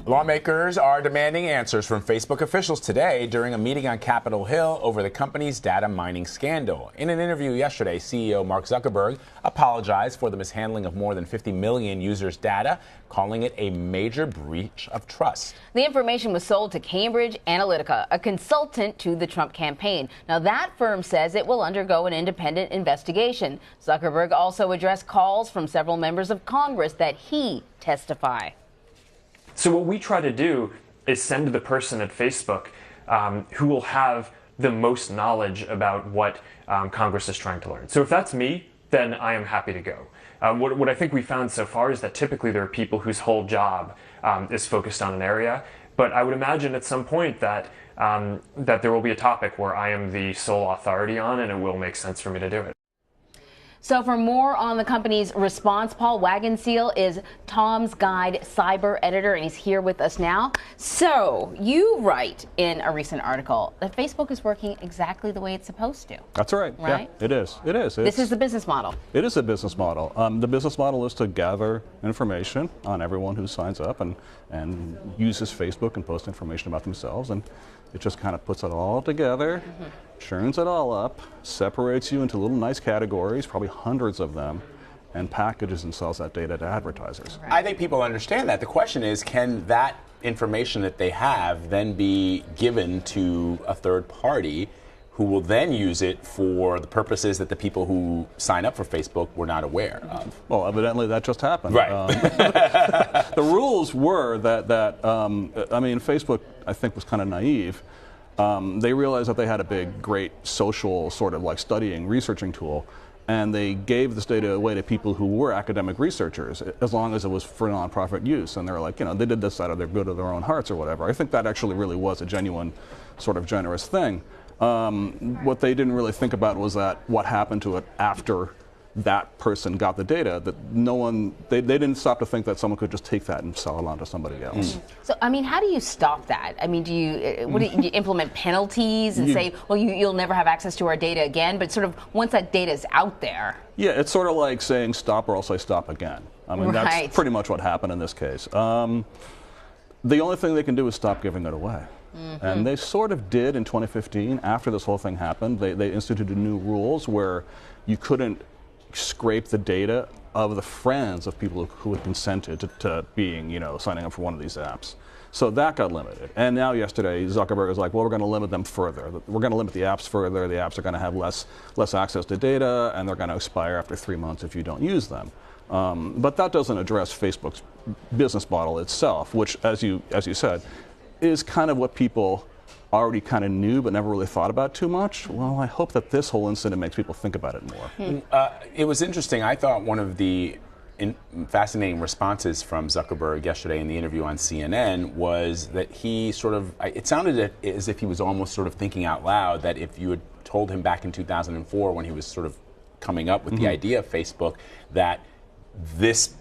Lawmakers are demanding answers from Facebook officials today during a meeting on Capitol Hill over the company's data mining scandal. In an interview yesterday, CEO Mark Zuckerberg apologized for the mishandling of more than 50 million users' data, calling it a major breach of trust. The information was sold to Cambridge Analytica, a consultant to the Trump campaign. Now, that firm says it will undergo an independent investigation. Zuckerberg also addressed calls from several members of Congress that he testify. So what we try to do is send the person at Facebook who will have the most knowledge about what Congress is trying to learn. So if that's me, then I am happy to go. What I think we found so far is that typically there are people whose whole job is focused on an area. But I would imagine at some point that that there will be a topic where I am the sole authority on, and it will make sense for me to do it. So for more on the company's response, Paul Wagenseil is Tom's Guide cyber editor, and he's here with us now. So you write in a recent article that Facebook is working exactly the way it's supposed to. That's right. Right? Yeah, it is. It is. This is the business model. It is a business model. The business model is to gather information on everyone who signs up and uses Facebook and posts information about themselves, and it just kind of puts it all together, churns it all up, separates you into little nice categories, probably hundreds of them, and packages and sells that data to advertisers. I think people understand that. The question is, can that information that they have then be given to a third party who will then use it for the purposes that the people who sign up for Facebook were not aware of? Well, evidently that just happened. Right. The rules were that I mean, Facebook, I think, was kind of naive. They realized that they had a big, great social sort of like studying, researching tool, and they gave this data away to people who were academic researchers, as long as it was for nonprofit use. And they were like, you know, they did this out of their good of their own hearts or whatever. I think that actually really was a genuine, sort of generous thing. What they didn't really think about was that what happened to it after that person got the data, that no one, they didn't stop to think that someone could just take that and sell it on to somebody else. So, I mean, how do you stop that? I mean, do you implement penalties and say, well, you'll never have access to our data again, but sort of once that data is out there? Yeah, it's sort of like saying stop or I'll say stop again. I mean, that's pretty much what happened in this case. The only thing they can do is stop giving it away. And they sort of did in 2015. After this whole thing happened, they instituted new rules where you couldn't scrape the data of the friends of people who had consented to being, you know, signing up for one of these apps. So that got limited. And now yesterday, Zuckerberg was like, well, we're going to limit them further. We're going to limit the apps further. The apps are going to have less access to data, and they're going to expire after 3 months if you don't use them. But that doesn't address Facebook's business model itself, which, as you said, is kind of what people already kind of knew but never really thought about too much. Well, I hope that this whole incident makes people think about it more. It was interesting. I thought one of the fascinating responses from Zuckerberg yesterday in the interview on CNN was that he sort of, it sounded as if he was almost sort of thinking out loud that if you had told him back in 2004 when he was sort of coming up with the idea of Facebook that this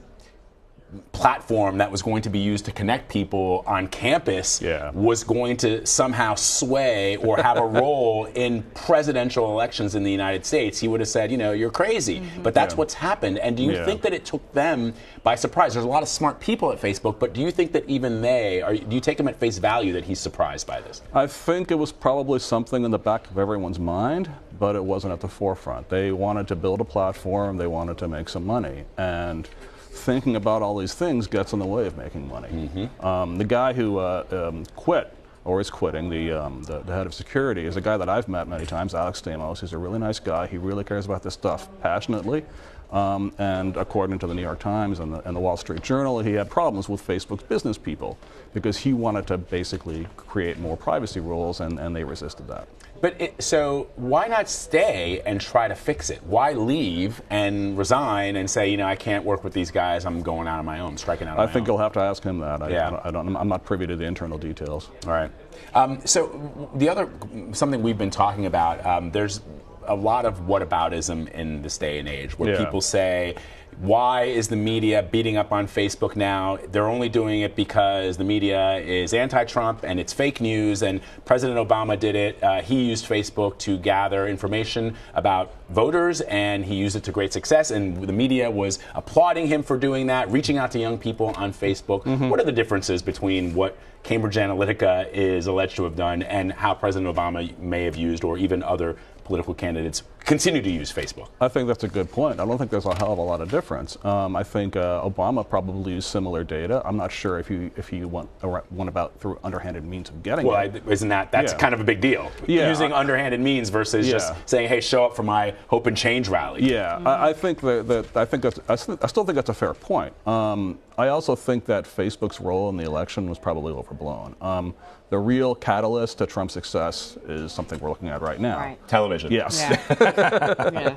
platform that was going to be used to connect people on campus was going to somehow sway or have a role in presidential elections in the United States, he would have said, you know, you're crazy. But that's what's happened. And do you think that it took them by surprise? There's a lot of smart people at Facebook, but do you think that even do you take them at face value that he's surprised by this? I think it was probably something in the back of everyone's mind, but it wasn't at the forefront. They wanted to build a platform, they wanted to make some money, and thinking about all these things gets in the way of making money. The guy who quit, or is quitting, the head of security, is a guy that I've met many times, Alex Stamos. He's a really nice guy. He really cares about this stuff passionately. And according to the New York Times and the Wall Street Journal, he had problems with Facebook's business people because he wanted to basically create more privacy rules, and they resisted that. But so why not stay and try to fix it? Why leave and resign and say, you know, I can't work with these guys. I'm going out on my own, striking out on my own. I think you'll have to ask him that. I'm not privy to the internal details. All right. So something we've been talking about, there's a lot of whataboutism in this day and age where people say, why is the media beating up on Facebook now? They're only doing it because the media is anti-Trump and it's fake news, and President Obama did it. He used Facebook to gather information about voters, and he used it to great success, and the media was applauding him for doing that, reaching out to young people on Facebook. What are the differences between what Cambridge Analytica is alleged to have done and how President Obama may have used, or even other political candidates continue to use Facebook? I think that's a good point. I don't think there's a hell of a lot of difference. I think Obama probably used similar data. I'm not sure if he went about through underhanded means of getting it. Isn't that's kind of a big deal? Yeah. Using underhanded means versus just saying, "Hey, show up for my Hope and Change rally." Yeah, I think I still think that's a fair point. I also think that Facebook's role in the election was probably overblown. The real catalyst to Trump's success is something we're looking at right now. Right. Television. Yes. Yeah.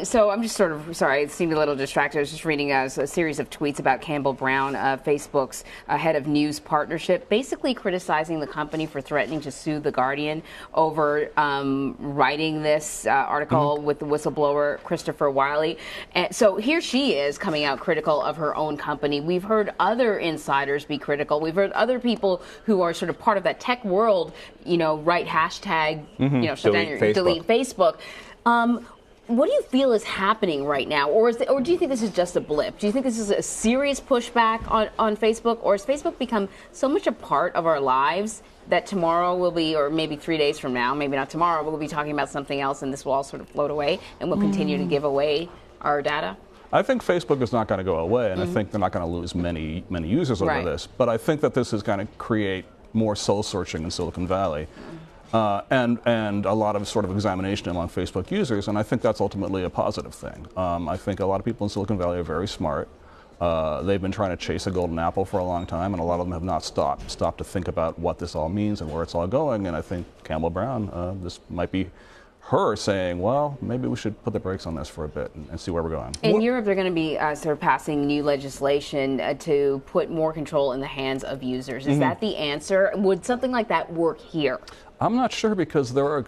So I'm just sort of, sorry, it seemed a little distracted. I was just reading a series of tweets about Campbell Brown, Facebook's head of news partnership, basically criticizing the company for threatening to sue The Guardian over writing this article with the whistleblower Christopher Wiley. And so here she is coming out critical of her own company. We've heard other insiders be critical. We've heard other people who are sort of part of that tech world, write hashtag, shut down delete Facebook. What do you feel is happening right now, or do you think this is just a blip? Do you think this is a serious pushback on Facebook, or has Facebook become so much a part of our lives that tomorrow will be, or maybe 3 days from now, maybe not tomorrow, we'll be talking about something else, and this will all sort of float away, and we'll continue to give away our data? I think Facebook is not going to go away, and I think they're not going to lose many users over this. But I think that this is going to create more soul searching in Silicon Valley. And a lot of sort of examination among Facebook users, and I think that's ultimately a positive thing. I think a lot of people in Silicon Valley are very smart. They've been trying to chase a golden apple for a long time, and a lot of them have not stopped to think about what this all means and where it's all going. And I think Campbell Brown, this might be her saying, well, maybe we should put the brakes on this for a bit and see where we're going. In Europe, they're going to be sort of passing new legislation to put more control in the hands of users. Is that the answer? Would something like that work here? I'm not sure, because there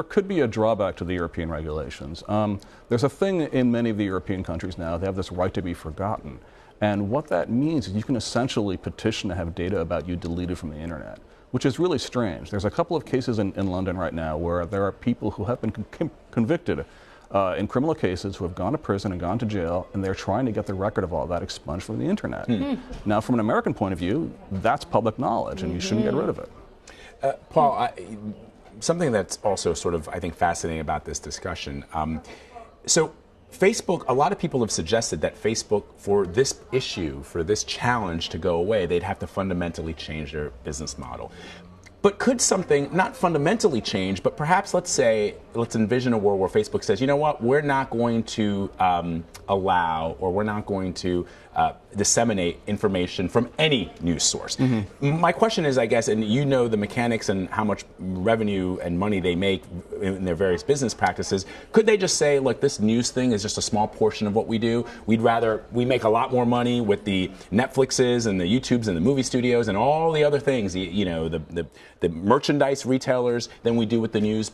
could be a drawback to the European regulations. There's a thing in many of the European countries now, they have this right to be forgotten. And what that means is you can essentially petition to have data about you deleted from the internet, which is really strange. There's a couple of cases in London right now where there are people who have been convicted in criminal cases who have gone to prison and gone to jail, and they're trying to get the record of all that expunged from the internet. Now, from an American point of view, that's public knowledge, and you shouldn't get rid of it. Paul, something that's also sort of, I think, fascinating about this discussion. So Facebook, a lot of people have suggested that Facebook, for this issue, for this challenge to go away, they'd have to fundamentally change their business model. But could something not fundamentally change, but perhaps let's envision a world where Facebook says, you know what, we're not going to allow, or we're not going to disseminate information from any news source. My question is, I guess, and you know the mechanics and how much revenue and money they make in their various business practices, could they just say, look, this news thing is just a small portion of what we do. We make a lot more money with the Netflixes and the YouTubes and the movie studios and all the other things, the merchandise retailers, than we do with the news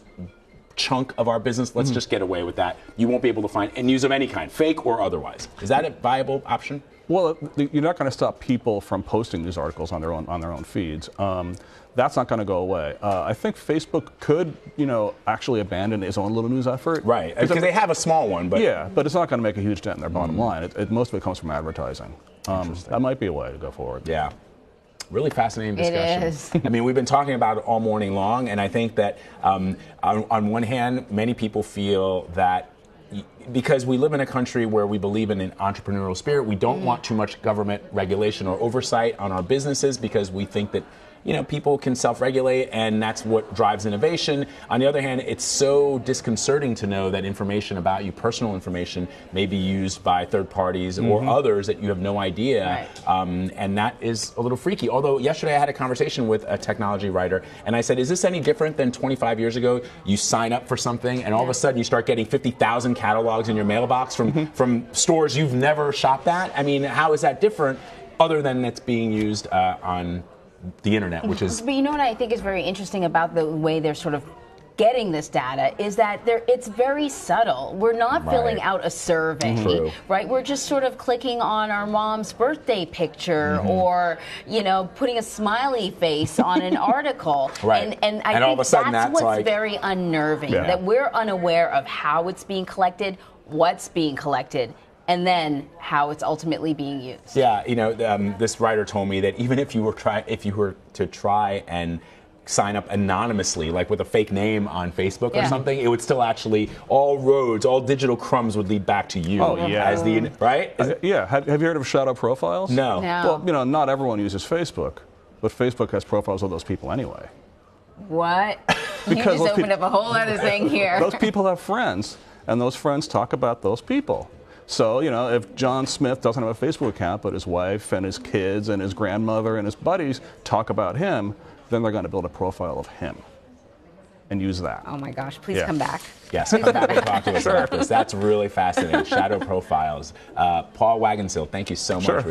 chunk of our business. Let's just get away with that. You won't be able to find news of any kind, fake or otherwise. Is that a viable option? Well, you're not going to stop people from posting news articles on their own feeds. That's not going to go away. I think Facebook could, actually abandon its own little news effort. Right, because they have a small one, but yeah, but it's not going to make a huge dent in their bottom line. Most of it comes from advertising. That might be a way to go forward. Yeah. Really fascinating discussion. It is. I mean, we've been talking about it all morning long, and I think that on one hand, many people feel that because we live in a country where we believe in an entrepreneurial spirit, we don't want too much government regulation or oversight on our businesses, because we think that people can self-regulate, and that's what drives innovation. On the other hand, it's so disconcerting to know that information about you, personal information, may be used by third parties or others that you have no idea. Right. And that is a little freaky. Although yesterday I had a conversation with a technology writer, and I said, is this any different than 25 years ago? You sign up for something, and all of a sudden you start getting 50,000 catalogs in your mailbox from stores you've never shopped at? I mean, how is that different, other than it's being used on the internet, which is... But you know what I think is very interesting about the way they're sort of getting this data is that it's very subtle. We're not filling out a survey, right? We're just sort of clicking on our mom's birthday picture or, you know, putting a smiley face on an article. Right. And I think all of a sudden that's what's like, very unnerving, that we're unaware of how it's being collected, what's being collected, and then how it's ultimately being used. Yeah, you know, this writer told me that even if you were to try and sign up anonymously, like with a fake name on Facebook or something, it would still actually, all digital crumbs would lead back to you. Oh, yeah. As the, right? Yeah. Have you heard of shadow profiles? No. Well, you know, not everyone uses Facebook, but Facebook has profiles of those people anyway. What? You Because just opened up a whole other thing here. Those people have friends, and those friends talk about those people. So, you know, if John Smith doesn't have a Facebook account, but his wife and his kids and his grandmother and his buddies talk about him, then they're going to build a profile of him and use that. Oh my gosh, please come back. Yes, come back and talk to us about this. That's really fascinating. Shadow profiles. Paul Wagensill, thank you so much.